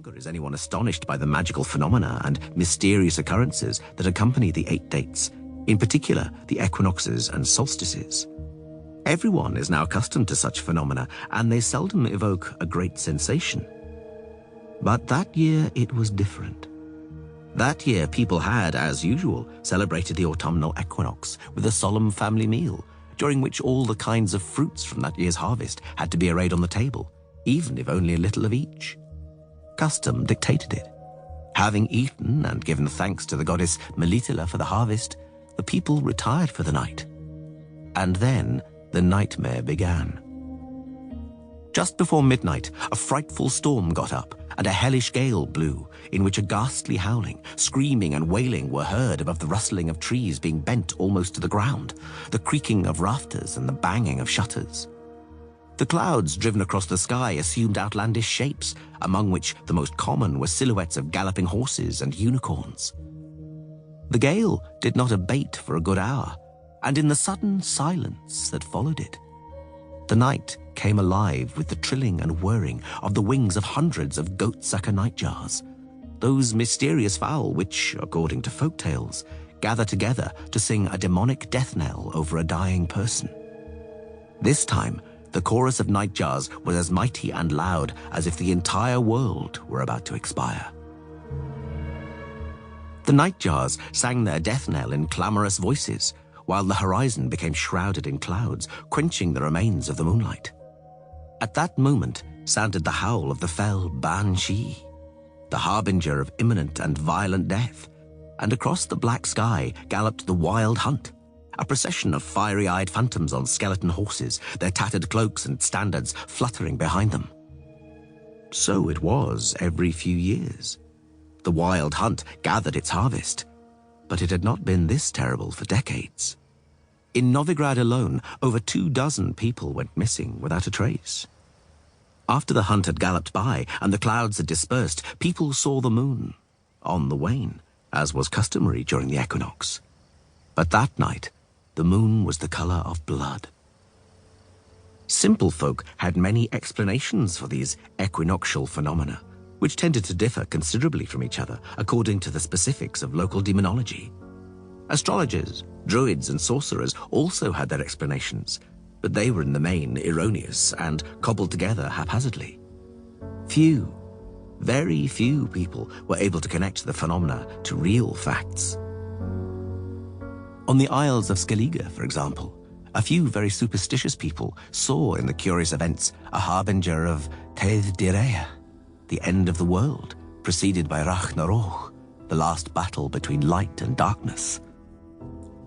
longer is anyone astonished by the magical phenomena and mysterious occurrences that accompany the 8 dates, in particular the equinoxes and solstices. Everyone is now accustomed to such phenomena, and they seldom evoke a great sensation. But that year it was different. That year people had, as usual, celebrated the autumnal equinox with a solemn family meal, during which all the kinds of fruits from that year's harvest had to be arrayed on the table, even if only a little of each. Custom dictated it. Having eaten and given thanks to the goddess Melitele for the harvest, the people retired for the night. And then the nightmare began. Just before midnight, a frightful storm got up, and a hellish gale blew, in which a ghastly howling, screaming and wailing were heard above the rustling of trees being bent almost to the ground, the creaking of rafters and the banging of shutters. The clouds driven across the sky assumed outlandish shapes, among which the most common were silhouettes of galloping horses and unicorns. The gale did not abate for a good hour, and in the sudden silence that followed it, the night came alive with the trilling and whirring of the wings of hundreds of goat-sucker nightjars, those mysterious fowl which, according to folk tales, gather together to sing a demonic death knell over a dying person. This time, the chorus of nightjars was as mighty and loud as if the entire world were about to expire. The nightjars sang their death knell in clamorous voices, while the horizon became shrouded in clouds, quenching the remains of the moonlight. At that moment sounded the howl of the fell banshee, the harbinger of imminent and violent death, and across the black sky galloped the wild hunt, a procession of fiery-eyed phantoms on skeleton horses, their tattered cloaks and standards fluttering behind them. So it was every few years. The wild hunt gathered its harvest, but it had not been this terrible for decades. In Novigrad alone, over 24 people went missing without a trace. After the hunt had galloped by and the clouds had dispersed, people saw the moon, on the wane, as was customary during the equinox. But that night, the moon was the color of blood. Simple folk had many explanations for these equinoctial phenomena, which tended to differ considerably from each other according to the specifics of local demonology. Astrologers, druids, and sorcerers also had their explanations, but they were in the main erroneous and cobbled together haphazardly. Few, very few people were able to connect the phenomena to real facts. On the Isles of Skellige, for example, a few very superstitious people saw in the curious events a harbinger of Teith Direia, the end of the world, preceded by Ragnarok, the last battle between light and darkness.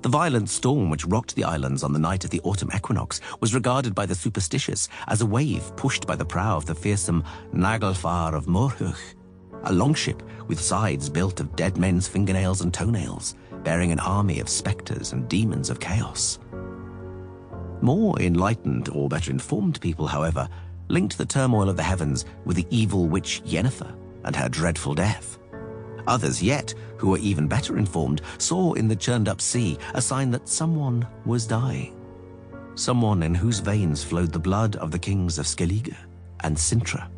The violent storm which rocked the islands on the night of the autumn equinox was regarded by the superstitious as a wave pushed by the prow of the fearsome Naglfar of Morhuch, a longship with sides built of dead men's fingernails and toenails, bearing an army of spectres and demons of chaos. More enlightened or better informed people, however, linked the turmoil of the heavens with the evil witch Yennefer and her dreadful death. Others yet, who were even better informed, saw in the churned-up sea a sign that someone was dying. Someone in whose veins flowed the blood of the kings of Skellige and Sintra.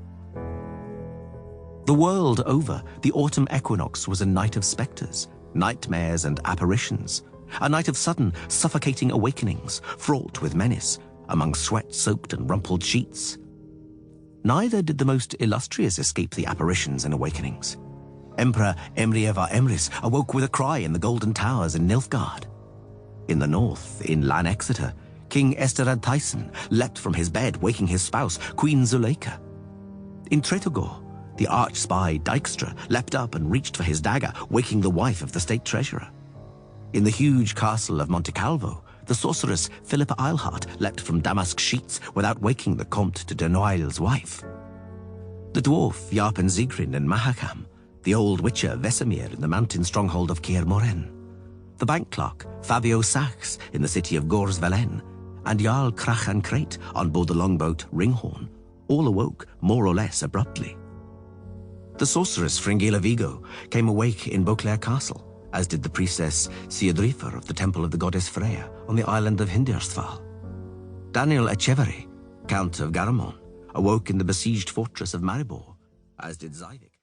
The world over, the autumn equinox was a night of spectres, nightmares and apparitions, a night of sudden, suffocating awakenings, fraught with menace, among sweat-soaked and rumpled sheets. Neither did the most illustrious escape the apparitions and awakenings. Emperor Emrieva Emrys awoke with a cry in the Golden Towers in Nilfgaard. In the north, in Lan Exeter, King Esterad Tyson leapt from his bed, waking his spouse, Queen Zuleika. In Tretogor, the arch-spy Dijkstra leapt up and reached for his dagger, waking the wife of the state treasurer. In the huge castle of Monte Calvo, the sorceress Philippa Eilhart leapt from damask sheets without waking the Comte de Noailles' wife. The dwarf Jarpen Zigrin in Mahakam, the old witcher Vesemir in the mountain stronghold of Ciar Moren, the bank clerk Fabio Sachs in the city of Gorsvelen, and Jarl Krachan Crate on board the longboat Ringhorn, all awoke more or less abruptly. The sorceress Fringilla Vigo came awake in Beauclair Castle, as did the priestess Siodrifer of the temple of the goddess Freya on the island of Hindirsthval. Daniel Echeverry, Count of Garamond, awoke in the besieged fortress of Maribor, as did Zyvik.